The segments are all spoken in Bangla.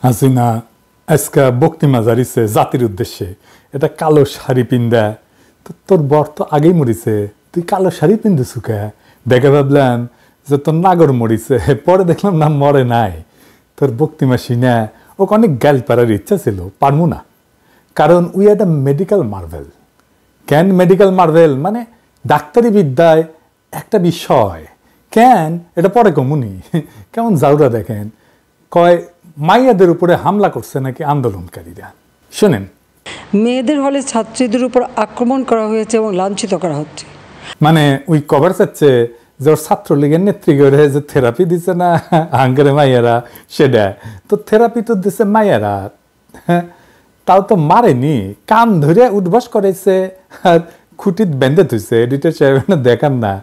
হাসিনা আজকে বক্তিমা জারিছে জাতির উদ্দেশ্যে, এটা কালো শাড়ি পিন্দা। তো তোর বর তো আগেই মরিছে, তুই কালো শাড়ি পিন্দিস কে? দেখে ভাবলাম যে তোর নাগর মরিছে, পরে দেখলাম না মরে নাই। তোর বক্তিমা সিনা ওকে অনেক গাল পাড়ার ইচ্ছা ছিল, পারবো না, কারণ উই একটা মেডিকেল মার্ভেল। কেন মেডিকেল মার্ভেল মানে ডাক্তারি বিদ্যায় একটা বিষয় কেন, এটা পরে কমুনি। কেমন জাউরা দেখেন, কয় মাইয়াদের উপরে হামলা করছে নাকি আন্দোলনকারীরা। শোনেন, মেয়েদের হলে ছাত্রীদের উপর আক্রমণ করা হয়েছে এবং লাঞ্ছিত করা হচ্ছে। মানে ওই কভার চাচ্ছে যে ওর ছাত্রলীগের নেত্রীগণে যে থেরাপি দিচ্ছে না হাঙ্গারে মাইয়ারা, সেটা তো থেরাপি তো দিচ্ছে মাইয়ারা। হ্যাঁ, তাও তো মারেনি, কান ধরে উদ্বাস করেছে আর খুঁটিত বেঁধে থুইছে। এডিটর সাহেব দেখান না।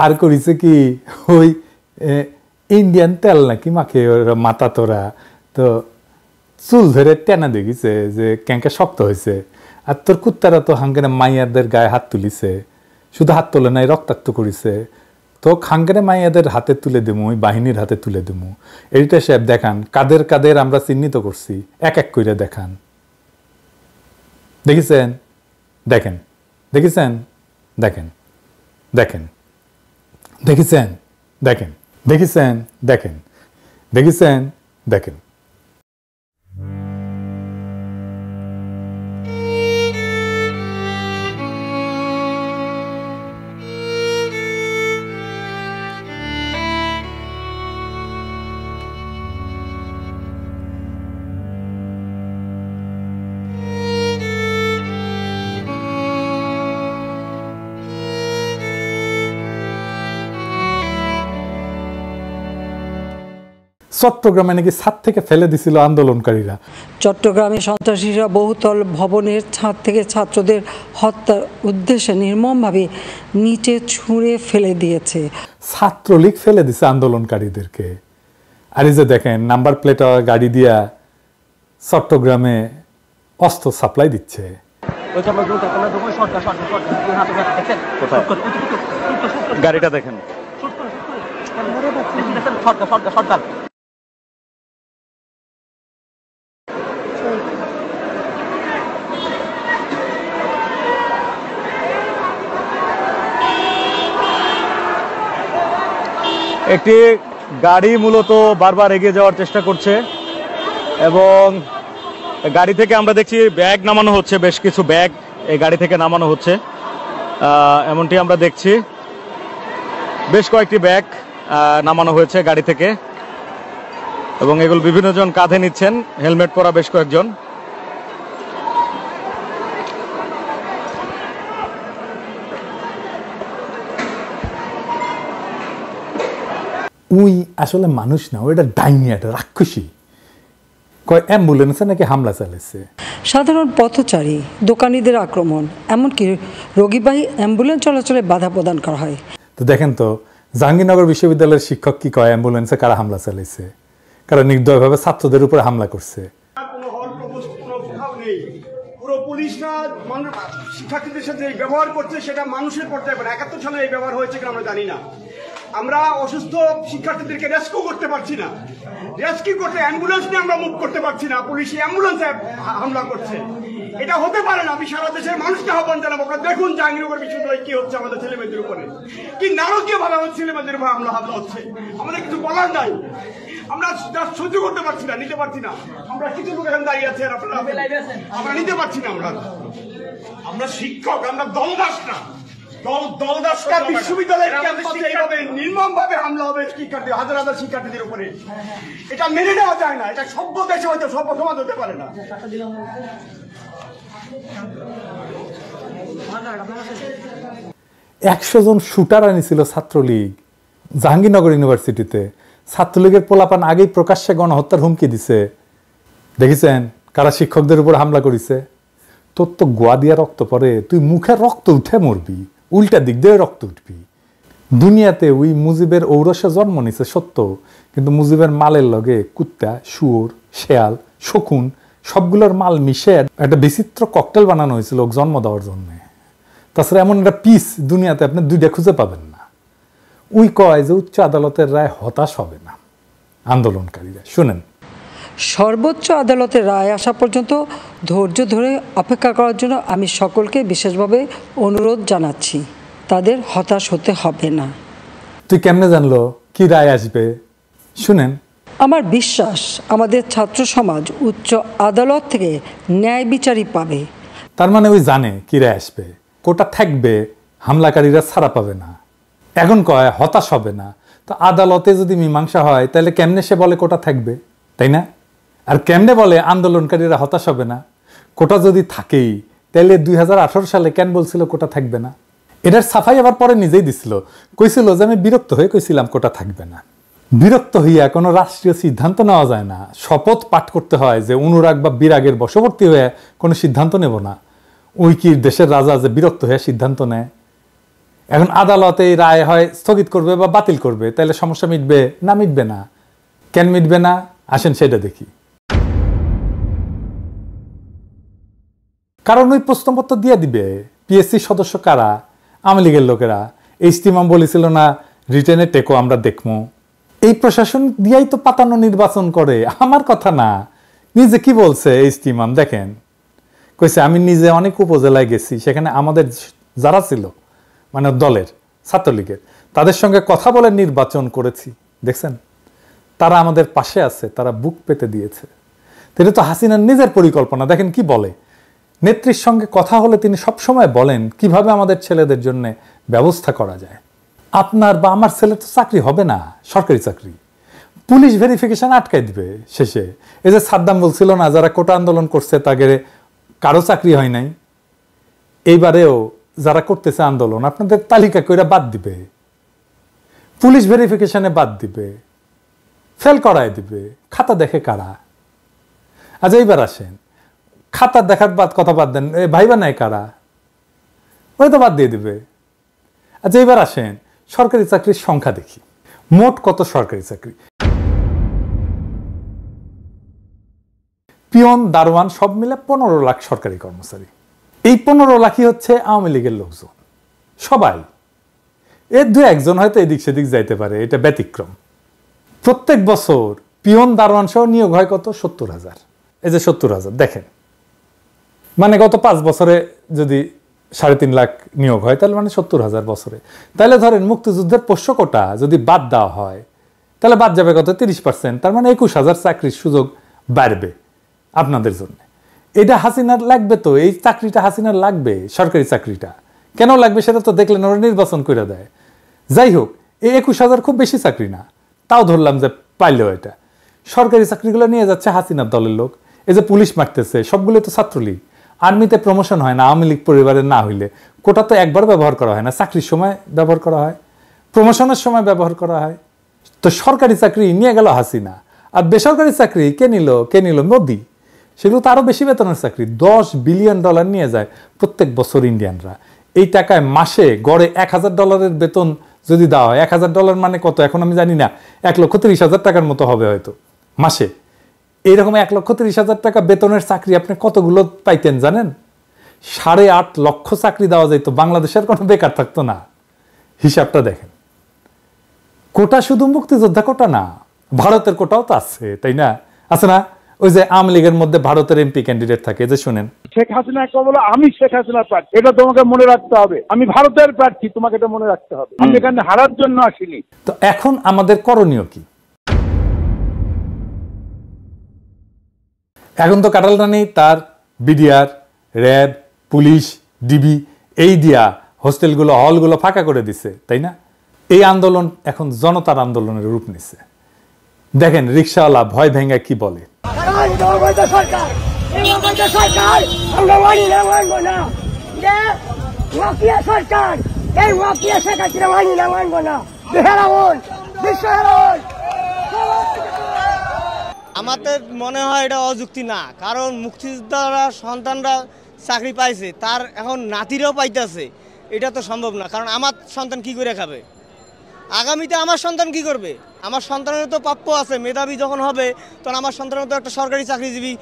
আর করেছে কি, ওই ইন্ডিয়ান তেল নাকি মাখে মাথা তোরা, তো চুল ধরে টেনা দেখিছে যে ক্যাঙ্কা শক্ত হয়েছে। আর তোর কুত্তারা তো হাঙ্গারে মাইয়াদের গায়ে হাত তুলিছে, শুধু হাত তোলে নাই, রক্তাক্ত করেছে। তো হাঙ্গারে মাইয়াদের হাতে তুলে দেবো, ওই বাহিনীর হাতে তুলে দেবো। এইটা সাহেব দেখান কাদের কাদের আমরা চিহ্নিত করছি, এক এক করে দেখান। দেখেছেন? দেখেন, দেখেছেন? দেখেন, দেখেন, দেখেছেন? দেখেন, দেখেছেন? দেখেন, দেখেছেন? দেখেন। চট্টগ্রামে নাকি ছাদ থেকে ফেলে দিছিল আন্দোলনকারীরা। চট্টগ্রামে সন্ত্রাসীরা বহুতল ভবনের ছাদ থেকে ছাত্রদের হত্যার উদ্দেশ্যে নির্মমভাবে নিচে ছুঁড়ে ফেলে দিয়েছে। ছাত্রলীগ ফেলে দিছে আন্দোলনকারীদেরকে। আর এই যে দেখেন নাম্বার প্লেট গাড়ি দিয়া চট্টগ্রামে অস্ত্র সাপ্লাই দিচ্ছে। গাড়িটা দেখেন, একটি গাড়ি মূলত বারবার এগিয়ে যাওয়ার চেষ্টা করছে এবং গাড়ি থেকে আমরা দেখছি ব্যাগ নামানো হচ্ছে, বেশ কিছু ব্যাগ এই গাড়ি থেকে নামানো হচ্ছে, এমনটি আমরা দেখছি। বেশ কয়েকটি ব্যাগ নামানো হয়েছে গাড়ি থেকে এবং এগুলো বিভিন্ন জন কাঁধে নিচ্ছেন, হেলমেট পরা বেশ কয়েকজন। উই আসলে মানুষ না, ওইটা ডাইনি, একটা রাক্ষসী। কয় অ্যাম্বুলেন্সে নাকি হামলা চালাচ্ছে। সাধারণ পথচারী, দোকানিদের আক্রমণ, এমনকি রোগীবাহী অ্যাম্বুলেন্স চলাচলে বাধা প্রদান করা হয়। তো দেখেন তো জাহাঙ্গীরনগর বিশ্ববিদ্যালয়ের শিক্ষক কি কয়, অ্যাম্বুলেন্সে কারা হামলা চালাইছে, কারা নির্দয়ভাবে ছাত্রদের উপরে হামলা করছে। পুরো পুলিশরা শিক্ষার্থীদের সাথে ব্যবহার করছে, সেটা মানুষের পর্যায়ে ৭১ সালে এই ব্যবহার হয়েছে কিনা আমরা জানি না। আমরা অসুস্থ শিক্ষার্থীদেরকে রেস্কিউ করতে পারছি না, রেস্কিউ করতে অ্যাম্বুলেন্স নিয়ে আমরা মুভ করতে পারছি না, পুলিশ অ্যাম্বুলেন্সে হামলা করছে। এটা হতে পারে না। আমি সারা দেশের মানুষকে আহ্বান জানাবো, আপনারা দেখুন জাহাঙ্গীরনগর বিশ্ববিদ্যালয়ে কি হচ্ছে আমাদের ছেলেমেয়েদের উপরে, কি নারকীয় ভাবে আমাদের ছেলেমেয়েদের উপর হামলা হচ্ছে। আমাদের কিছু বলার নাই, আমরা সহ্য করতে পারছি না, নিতে পারছি না। আমরা কিছু লোক এখানে দাঁড়িয়ে আছে, আর আপনারা আমরা নিতে পারছি না। আমরা শিক্ষক, আমরা দলদাস না। বিশ্ববিদ্যালয়ের ক্যাম্পাসে এইভাবে নির্মমভাবে হামলা হবে শিক্ষার্থী, হাজার হাজার শিক্ষার্থীদের উপরে, এটা মেনে নেওয়া যায় না। এটা সভ্য দেশে হয়তো সভ্য সমাজ হতে পারে না। 100 জন শুটার আনিছিল ছাত্রলীগ জাহাঙ্গীরনগর ইউনিভার্সিটিতে। ছাত্রলীগের পোলাপান আগেই প্রকাশ্যে গণহত্যার হুমকি দিছে। দেখেছেন কারা শিক্ষকদের উপর হামলা করেছে? তোর তো গোয়া দিয়া রক্ত পরে, তুই মুখে রক্ত উঠে মরবি, উল্টা দিক দিয়ে রক্ত উঠবি। দুনিয়াতে ওই মুজিবের ঔরসে জন্ম নিছে সত্য, কিন্তু মুজিবের মালের লগে কুত্তা, শুয়োর, শেয়াল, শকুন সবগুলোর মাল মিশে একটা বিচিত্র ককটেল বানানো হয়েছিল ওকে জন্ম দেওয়ার জন্য। তাছাড়া এমন একটা পিস দুনিয়াতে আপনি দুইটা খুঁজে পাবেন না। উই কয় যে উচ্চ আদালতের রায় হতাশ হবে না আন্দোলনকারীরা। শুনেন, সর্বোচ্চ আদালতের রায় আসা পর্যন্ত ধৈর্য ধরে অপেক্ষা করার জন্য আমি সকলকে বিশেষভাবে অনুরোধ জানাচ্ছি। তাদের হতাশ হতে হবে না। তুই কেমনে জানলো কি রায় আসবে? শুনেন, আমার বিশ্বাস আমাদের ছাত্র সমাজ উচ্চ আদালত থেকে ন্যায় বিচারই পাবে। তার মানে ওই জানে কি রায় আসবে, কোটা থাকবে, হামলাকারীরা ছাড়া পাবে না। এখন কয় হতাশ হবে না। তো আদালতে যদি মীমাংসা হয় তাহলে কেমনে সে বলে কোটা থাকবে, তাই না? আর কেমনে বলে আন্দোলনকারীরা হতাশ হবে না? কোটা যদি থাকেই তাহলে 2018 সালে কেন বলছিল কোটা থাকবে না? এটার সাফাই আবার পরে নিজেই দিছিল, কইছিল যে আমি বিরক্ত হয়ে কইছিলাম কোটা থাকবে না। বিরক্ত হইয়া কোনো রাষ্ট্রীয় সিদ্ধান্ত নেওয়া যায় না, শপথ পাঠ করতে হয় যে অনুরাগ বা বিরাগের বশবর্তী হয়ে কোনো সিদ্ধান্ত নেব না। ওই কি দেশের রাজা যে বিরক্ত হয়ে সিদ্ধান্ত নেয়? এখন আদালতে এই রায় হয় স্থগিত করবে বা বাতিল করবে, তাহলে সমস্যা মিটবে না? মিটবে না। কেন মিটবে না আসেন সেটা দেখি। কারণ ওই প্রশ্নপত্র দিয়ে দিবে পিএসসি সদস্য কারা? আওয়ামী লীগের লোকেরা। ইজতিমাম বলেছিল না রিটেনে টেকো আমরা দেখবো। এই প্রশাসন দিয়াই তো পাতানো নির্বাচন করে, আমার কথা না। নিজে কি বলছে ইজতিমাম দেখেন, কইছে আমি নিজে অনেক উপজেলায় গেছি, সেখানে আমাদের যারা ছিল মানে দলের ছাত্রলীগের তাদের সঙ্গে কথা বলে নির্বাচন করেছি, দেখছেন তারা আমাদের পাশে আছে, তারা বুক পেতে দিয়েছে। এটা তো হাসিনার নিজের পরিকল্পনা। দেখেন কি বলে, নেত্রীর সঙ্গে কথা হলে তিনি সবসময় বলেন কিভাবে আমাদের ছেলেদের জন্য ব্যবস্থা করা যায়। আপনার বা আমার ছেলে তো চাকরি হবে না, সরকারি চাকরি, পুলিশ ভেরিফিকেশন আটকাই দিবে শেষে। এই যে সাদ্দাম বলছিল না যারা কোটা আন্দোলন করছে তাদের কারো চাকরি হয় নাই, এইবারেও যারা করতেছে আন্দোলন আপনাদের তালিকা কইরা বাদ দিবে, পুলিশ ভেরিফিকেশনে বাদ দিবে, ফেল করায় দিবে। খাতা দেখে কারা? আচ্ছা এইবার আসেন, খাতা দেখার বাদ কথা বাদ দেন, ভাইবা নাই কারা? ওই তো বাদ দিয়ে দিবে। আচ্ছা এইবার আসেন সরকারি চাকরির সংখ্যা দেখি, মোট কত সরকারি চাকরি? পিয়ন, দারোয়ান সব মিলে 15 লাখ সরকারি কর্মচারী। এই 15 লাখই হচ্ছে আওয়ামী লীগের লোকজন, সবাই। এর 2-1 হয়তো এদিক সেদিক যাইতে পারে, এটা ব্যতিক্রম। প্রত্যেক বছর পিয়ন, দারোয়ান সহ নিয়োগ হয় কত? 70,000। এই যে 70,000 দেখেন, মানে গত 5 বছরে যদি 3.5 লাখ নিয়োগ হয় তাহলে মানে 70,000 বছরে। তাহলে ধরেন মুক্তিযুদ্ধের পোষ্য কোটা যদি বাদ দেওয়া হয় তাহলে বাদ যাবে কত? 30%। তার মানে 21,000 চাকরির সুযোগ বাড়বে আপনাদের জন্য। এটা হাসিনার লাগবে তো, এই চাকরিটা হাসিনার লাগবে, সরকারি চাকরিটা কেন লাগবে সেটা তো দেখলেন, ওরা নির্বাচন করে দেয়। যাই হোক, এই 21,000 খুব বেশি চাকরি না, তাও ধরলাম যে পাইলেও এটা সরকারি চাকরিগুলো নিয়ে যাচ্ছে হাসিনার দলের লোক। এই যে পুলিশ মারতেছে সবগুলো তো ছাত্রলীগ। আর্মিতে প্রমোশন হয় না আওয়ামী লীগ পরিবারের না হইলে, কোটা তো একবার ব্যবহার করা হয় না, চাকরির সময় ব্যবহার করা হয়, প্রমোশনের সময় ব্যবহার করা হয়। তো সরকারি চাকরি নিয়ে গেল হাসিনা, আর বেসরকারি চাকরি কে নিল? কে নিল? মোদি। সেগুলো তো আরো বেশি বেতনের চাকরি, $10 বিলিয়ন নিয়ে যায় প্রত্যেক বছর ইন্ডিয়ানরা। এই টাকায় মাসে গড়ে $1,000 বেতন যদি দেওয়া হয়, $1,000 মানে কত এখন আমি জানি না, 1,30,000 টাকার মতো হবে হয়তো মাসে। এইরকম 1,30,000 টাকা বেতনের চাকরি আপনি কতগুলো পাইতেন জানেন? 8.5 লক্ষ চাকরি দেওয়া যেত, বাংলাদেশের কোনো বেকার থাকতো না। হিসাবটা দেখেন। কোটা শুধু মুক্তিযোদ্ধা কোটা না, ভারতের কোটাও তো আছে, তাই না? আছে না? ওই যে আওয়ামী লীগের মধ্যে ভারতের এমপি ক্যান্ডিডেট থাকে, যে শুনেন শেখ হাসিনা বলো আমি শেখ হাসিনার প্রার্থী, এটা তোমাকে মনে রাখতে হবে। আমি ভারতের প্রার্থী, তোমাকে এটা মনে রাখতে হবে। আমি এখানে হারার জন্য আসিনি। তো এখন আমাদের করণীয় কি? এখন তো কাঁঠাল রানী তার বিডিআর, র্যাব, পুলিশ, ডিবি এই দিয়া হোস্টেলগুলো, হলগুলো ফাঁকা করে দিছে, তাই না? এই আন্দোলন এখন জনতার আন্দোলনের রূপ নিচ্ছে। দেখেন রিকশাওয়ালা ভয় ভেঙ্গা কি বলে। আমাদের মনে হয় এটা অযুক্তি না, কারণ মুক্তিযোদ্ধারা সন্তানরা চাকরি পাইছে, তার এখন নাতিরাও পাইতেছে, এটা তো সম্ভব না। কারণ আমার সন্তান কি করে খাবে, আগামীতে আমার সন্তান কি করবে? আমার সন্তানের তো প্রাপ্য আছে, মেধাবী যখন হবে তখন আমার সন্তানের তো একটা সরকারি চাকরিজীবী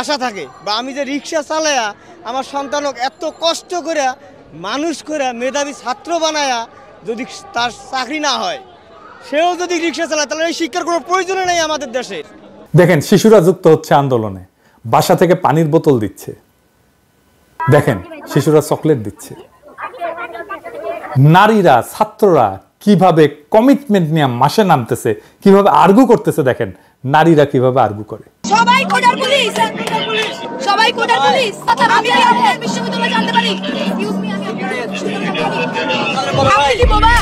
আশা থাকে। বা আমি যে রিক্সা চালায়া আমার সন্তানক এত কষ্ট করে মানুষ করে মেধাবী ছাত্র বানায়া যদি তার চাকরি না হয়, সেও যদি রিক্সা চালায়, তাহলে এই শিক্ষার কোনো প্রয়োজন নেই আমাদের দেশে। দেখেন শিশুরা যুক্ত হচ্ছে আন্দোলনে, বাসা থেকে পানির বোতল দিচ্ছে, দেখেন শিশুরা চকলেট দিচ্ছে। নারীরা, ছাত্ররা কিভাবে কমিটমেন্ট নিয়ে মাসে নামতেছে, কিভাবে আর্গু করতেছে, দেখেন নারীরা কিভাবে আর্গু করে। সবাই কোটার পুলিশ, সবাই কোটার পুলিশ। আমি আপনার বিশ্ববিদ্যালয়ে জানতে পারি, এক্সকিউজ মি, আমি আপনার আপনি কি বাবা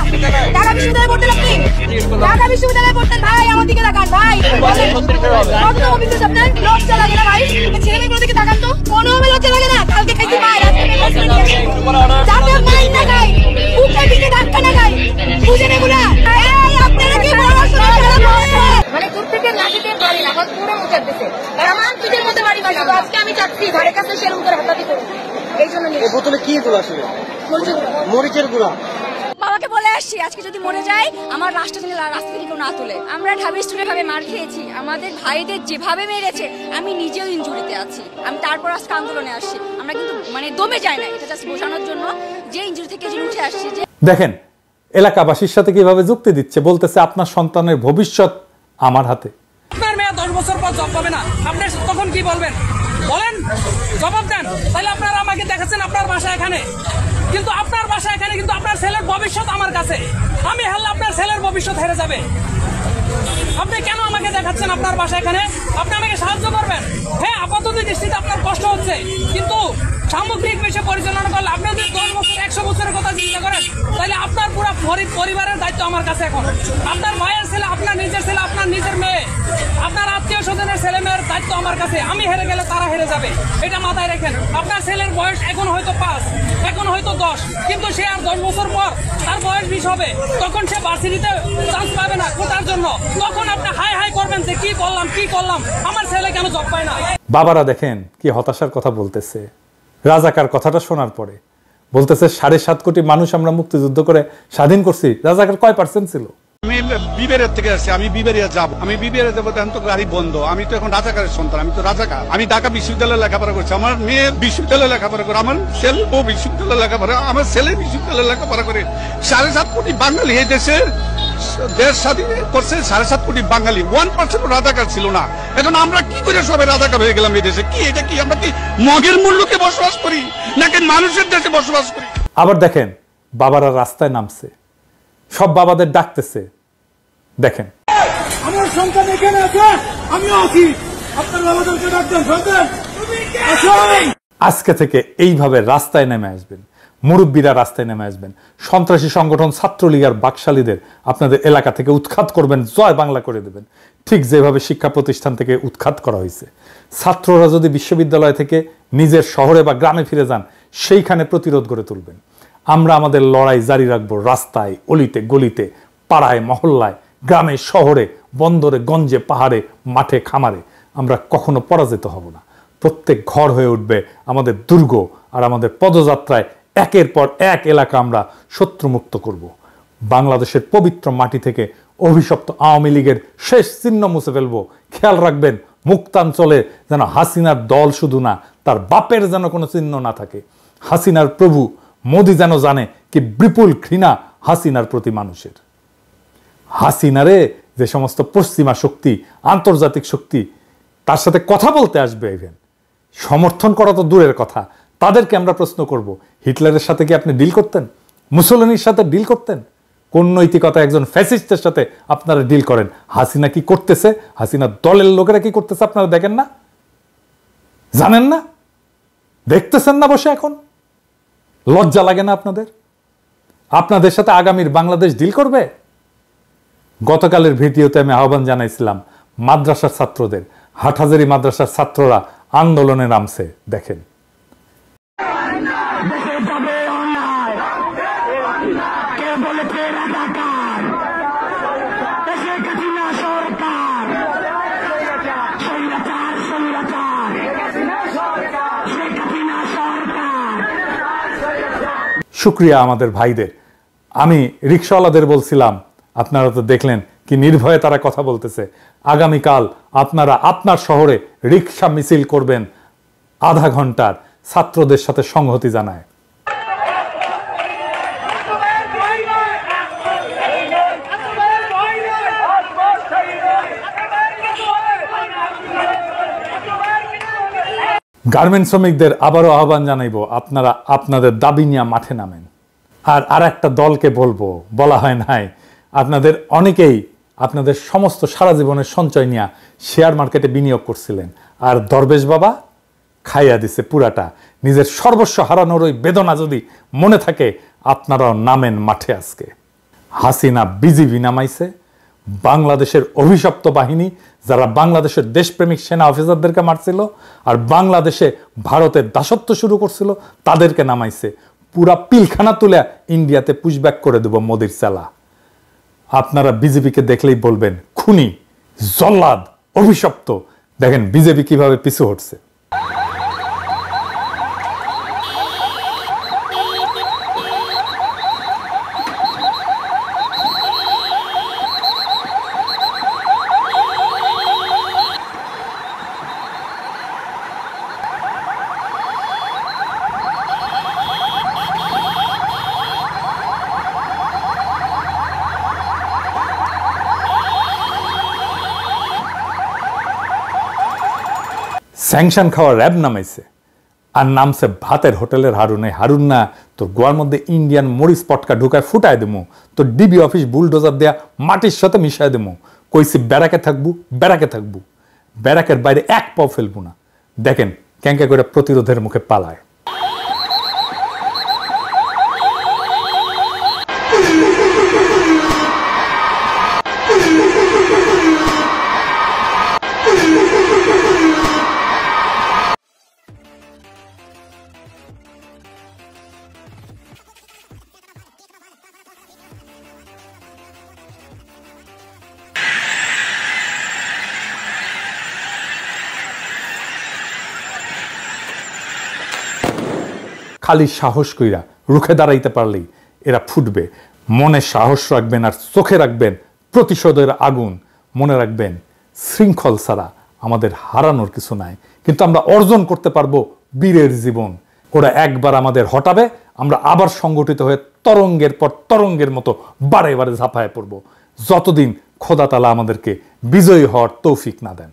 ঢাকা বিশ্ববিদ্যালয়ে পড়তেন? আপনি ঢাকা বিশ্ববিদ্যালয়ে পড়তেন? ভাই আমার দিকে তাকান ভাই, কত অফিসে আপনার লজ্জা লাগে না ভাই? ছেলে মেয়েগুলোর দিকে তাকান তো, কোনো লজ্জা লাগে না? কালকে খাইছি মায়ের, আজকে যাতে মাইন না খাই, বুকে পিঠে ধাক্কা না খাই, বুঝেন এগুলা? এই আপনারা কি পড়াশোনা মানে দূর থেকে লাগিয়ে পারি না, আমার পুরো মুখে দিতে আমার পিঠের মধ্যে বাড়ি বাড়ি। আজকে আমি চাচ্ছি ধারে কাছে সেরকম করে হাতাতে করি, এই জন্য নিয়ে বোতলে কি গুলো আসলে মরিচের গুঁড়া। বাবাকে বলে আসছি আজকে যদি মরে যায় আমার রাস্তা থেকে কেউ না তুলে। আমরা ঢাবি স্টুডেন্ট ভাবে মার খেয়েছি, আমাদের ভাইদের যেভাবে মেরেছে, আমি নিজেও ইনজুরিতে আছি। আমি তারপর আজকে আন্দোলনে আসছি, আমরা কিন্তু মানে দমে যাই না, এটা জাস্ট বোঝানোর জন্য যে ইনজুরি থেকে যে উঠে আসছি। যে দেখেন এলাকাবাসীর সাথে কিভাবে যুক্তি দিচ্ছে, বলতেছে আপনার সন্তানের ভবিষ্যৎ আমার হাতে। আপনার মেয়ে 10 বছর পর জব পাবে না, আপনি তখন কি বলবেন? বলেন, জবাব দেন। তাহলে আপনারা আমাকে দেখাচ্ছেন আপনার বাসা এখানে, কিন্তু আপনার বাসা এখানে, কিন্তু আপনার ছেলের ভবিষ্যৎ আমার কাছে। আমি হারলে আপনার ছেলের ভবিষ্যৎ হেরে যাবে। আপনি কেন আমাকে দেখাচ্ছেন আপনার বাসা এখানে? আপনি আমাকে সাহায্য করবেন। হ্যাঁ, আপাতত দৃষ্টিতে আপনার কষ্ট হচ্ছে, কিন্তু সামগ্রিক বিষয় পরিচালনা করলে আপনি যদি 10 বছর 100 বছরের কথা চিন্তা করেন, তাহলে আপনার পুরো পরিবারের দায়িত্ব আমার কাছে এখন। আপনার ভাইয়ের ছেলে, আপনার নিজের ছেলে, আপনার নিজের মেয়ে, আপনার আত্মীয় স্বজনের ছেলে মেয়ের দায়িত্ব আমার কাছে। আমি হেরে গেলে তারা হেরে যাবে, এটা মাথায় রাখেন। আপনার ছেলের বয়স এখন হয়তো 5, এখন হয়তো 10, কিন্তু সে আর 10 বছর পর তার বয়স 20 হবে, তখন সে ভার্সিটিতে চান্স পাবে না কোটার জন্য। তখন আপনি হাই হাই করবেন যে কি করলাম, আমার ছেলে কেন জব পায় না। বাবারা দেখেন কি হতাশার কথা বলতেছে। রাজাকার কথাটা শোনার পরে বলতেছে 7.5 কোটি মানুষ আমরা মুক্তিযুদ্ধ করে স্বাধীন করছি, রাজাকার কয় % ছিল? আমি বিবেরিয়া থেকে আসছি, আমি বিবেরিয়া যাবো, আমি বিবেরিয়া যাবো, এখন তো গাড়ি বন্ধ। আমি তো এখন রাজাকারের সন্তান, আমি তো রাজাকার। আমি ঢাকা বিশ্ববিদ্যালয়ে লেখাপড়া করছি, আমার মেয়ে বিশ্ববিদ্যালয়ে লেখাপড়া করে, আমার ছেলে ও বিশ্ববিদ্যালয়ে লেখাপড়া, আমার ছেলে বিশ্ববিদ্যালয়ে লেখাপড়া করে। 7.5 কোটি বাঙালি এই দেশে দেশ স্বাধীন করছে, 7.5 কোটি বাঙালি, 1% রাজাকার ছিল না। এখন আমরা কি করে সবাই রাজাকার হয়ে গেলাম এই দেশে? কি এটা কি আমরা কি মগের মূল্যকে বসবাস করি নাকি মানুষের দেশে বসবাস করি? আবার দেখেন বাবারা রাস্তায় নামছে, সব বাবাদের ডাকতেছে। দেখেন আমার সন্তান এখানে আছে, আমিও আছি, আপনার বাবাদেরকে ডাকতেন, সন্তান আজকে থেকে এইভাবে রাস্তায় নেমে আসবেন, মুরব্বীরা রাস্তায় নেমে আসবেন, সন্ত্রাসী সংগঠন ছাত্রলীগ আর বাকশালীদের আপনাদের এলাকা থেকে উৎখাত করবেন, জয় বাংলা করে দেবেন। ঠিক যেভাবে শিক্ষা প্রতিষ্ঠান থেকে উৎখাত করা হয়েছে, ছাত্ররা যদি বিশ্ববিদ্যালয় থেকে নিজের শহরে বা গ্রামে ফিরে যান, সেইখানে প্রতিরোধ গড়ে তুলবেন। আমরা আমাদের লড়াই জারি রাখবো, রাস্তায়, অলিতে গলিতে, পাড়ায় মহল্লায়, গ্রামে শহরে, বন্দরে গঞ্জে, পাহাড়ে, মাঠে খামারে। আমরা কখনো পরাজিত হব না। প্রত্যেক ঘর হয়ে উঠবে আমাদের দুর্গ, আর আমাদের পদযাত্রায় একের পর এক এলাকা আমরা শত্রুমুক্ত করব। বাংলাদেশের পবিত্র মাটি থেকে অভিশপ্ত আওয়ামী লীগের শেষ চিহ্ন মুছে ফেলবো। খেয়াল রাখবেন, মুক্তাঞ্চলে যেন হাসিনার দল শুধু না, তার বাপের যেন কোনো চিহ্ন না থাকে। হাসিনার প্রভু মোদি যেন জানে কি বিপুল ঘৃণা হাসিনার প্রতি মানুষের। হাসিনারে যে সমস্ত পশ্চিমা শক্তি, আন্তর্জাতিক শক্তি তার সাথে কথা বলতে আসবে, ইভেন সমর্থন করা তো দূরের কথা, তাদেরকে আমরা প্রশ্ন করব, হিটলারের সাথে কি আপনি ডিল করতেন? মুসোলিনির সাথে ডিল করতেন? কোন নৈতিকতা একজন ফ্যাসিস্টের সাথে আপনারা ডিল করেন? হাসিনা কি করতেছে, হাসিনা দলের লোকেরা কি করতেছে আপনারা দেখেন না? জানেন না? দেখতেছেন না বসে? এখন লজ্জা লাগে না আপনাদের? আপনাদের সাথে আগামীর বাংলাদেশ ডিল করবে? গতকালের ভিডিওতে আমি আহ্বান জানাইছিলাম মাদ্রাসার ছাত্রদের, হাটহাজারী মাদ্রাসার ছাত্ররা আন্দোলনে নামছে। দেখেন, শুক্রিয়া আমাদের ভাইদের। আমি রিকশাওয়ালাদের বলছিলাম, আপনারা তো দেখলেন কি নির্ভয়ে তারা কথা বলতেছে। আগামীকাল আপনারা আপনার শহরে রিকশা মিছিল করবেন আধা ঘন্টার, ছাত্রদের সাথে সংহতি জানায়। গার্মেন্টস শ্রমিকদের আবারও আহ্বান জানাইব, আপনারা আপনাদের দাবি নিয়ে মাঠে নামেন। আর একটা দলকে বলবো, বলা হয় নাই, আপনাদের অনেকেই আপনাদের সমস্ত সারা জীবনের সঞ্চয় নিয়ে শেয়ার মার্কেটে বিনিয়োগ করছিলেন, আর দরবেশ বাবা খাইয়া দিছে পুরাটা। নিজের সর্বস্ব হারানোর ওই বেদনা যদি মনে থাকে, আপনারাও নামেন মাঠে আজকে। হাসিনা বিজিবি নামাইছে, বাংলাদেশের অভিশপ্ত বাহিনী যারা বাংলাদেশের দেশপ্রেমিক সেনা অফিসারদেরকে মারছিল আর বাংলাদেশে ভারতের দাসত্ব শুরু করছিল, তাদেরকে নামাইছে। পুরা পিলখানা তুলে ইন্ডিয়াতে পুশব্যাক করে দেব মোদির চালা। আপনারা বিজেপিকে দেখলেই বলবেন খুনি, জল্লাদ, অভিশপ্ত। দেখেন বিজেপি কিভাবে পিছু হটছে। স্যাংশন খাওয়া র্যাব নামাইছে, আর নামছে ভাতের হোটেলের হারুন। এই হারুন না তোর গোয়ার মধ্যে ইন্ডিয়ান মরিচ পটকা ঢুকায় ফুটায় দেবো, তোর ডিবি অফিস বুলডোজার দেয়া মাটির সাথে মিশাই দেবো। কইছি ব্যারাকে থাকবো, ব্যারাকে থাকবো, ব্যারাকের বাইরে এক পাও ফেলবো না। দেখেন ক্যাঙ্কা করে প্রতিরোধের মুখে পালায়। খালি সাহস কইরা রুখে দাঁড়াইতে পারলেই এরা ফুটবে। মনে সাহস রাখবেন আর চোখে রাখবেন প্রতিশোধের আগুন। মনে রাখবেন শৃঙ্খল ছাড়া আমাদের হারানোর কিছু নাই, কিন্তু আমরা অর্জন করতে পারবো বীরের জীবন। ওরা একবার আমাদের হটাবে, আমরা আবার সংগঠিত হয়ে তরঙ্গের পর তরঙ্গের মতো বারে বারে ঝাঁপায় পড়বো, যতদিন খোদা তাআলা আমাদেরকে বিজয়ী হওয়ার তৌফিক না দেন।